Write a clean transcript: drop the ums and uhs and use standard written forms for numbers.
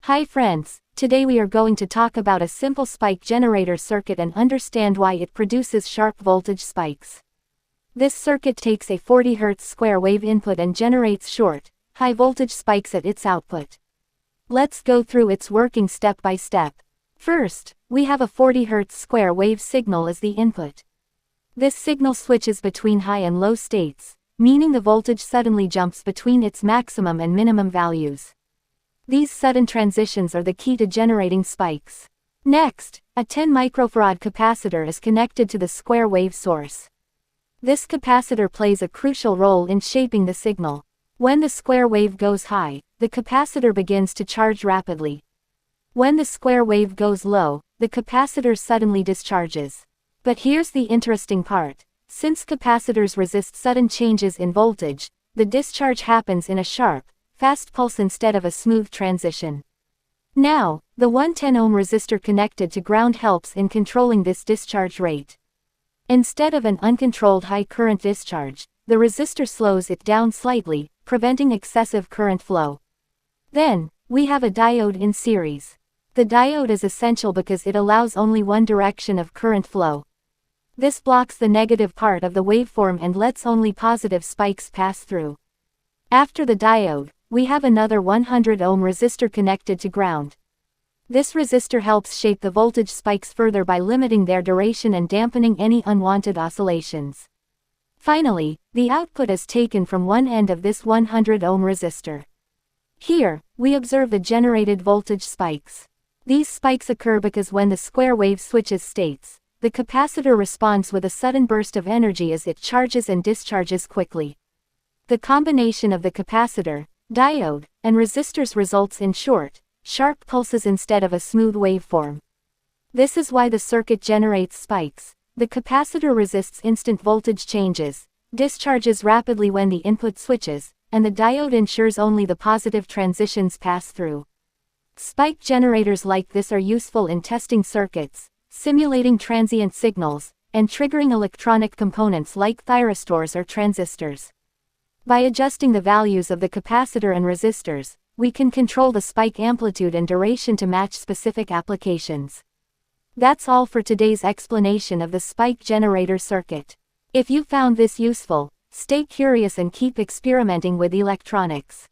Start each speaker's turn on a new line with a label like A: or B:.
A: Hi friends, today we are going to talk about a simple spike generator circuit and understand why it produces sharp voltage spikes. This circuit takes a 40 Hz square wave input and generates short, high voltage spikes at its output. Let's go through its working step by step. First, we have a 40 Hz square wave signal as the input. This signal switches between high and low states, meaning the voltage suddenly jumps between its maximum and minimum values. These sudden transitions are the key to generating spikes. Next, a 10 microfarad capacitor is connected to the square wave source. This capacitor plays a crucial role in shaping the signal. When the square wave goes high, the capacitor begins to charge rapidly. When the square wave goes low, the capacitor suddenly discharges. But here's the interesting part. Since capacitors resist sudden changes in voltage, the discharge happens in a sharp, fast pulse instead of a smooth transition. Now, the 110 ohm resistor connected to ground helps in controlling this discharge rate. Instead of an uncontrolled high current discharge, the resistor slows it down slightly, preventing excessive current flow. Then, we have a diode in series. The diode is essential because it allows only one direction of current flow. This blocks the negative part of the waveform and lets only positive spikes pass through. After the diode, we have another 100 ohm resistor connected to ground. This resistor helps shape the voltage spikes further by limiting their duration and dampening any unwanted oscillations. Finally, the output is taken from one end of this 100 ohm resistor. Here, we observe the generated voltage spikes. These spikes occur because when the square wave switches states, the capacitor responds with a sudden burst of energy as it charges and discharges quickly. The combination of the capacitor, diode, and resistors results in short, sharp pulses instead of a smooth waveform. This is why the circuit generates spikes. The capacitor resists instant voltage changes, discharges rapidly when the input switches, and the diode ensures only the positive transitions pass through. Spike generators like this are useful in testing circuits, simulating transient signals, and triggering electronic components like thyristors or transistors. By adjusting the values of the capacitor and resistors, we can control the spike amplitude and duration to match specific applications. That's all for today's explanation of the spike generator circuit. If you found this useful, stay curious and keep experimenting with electronics.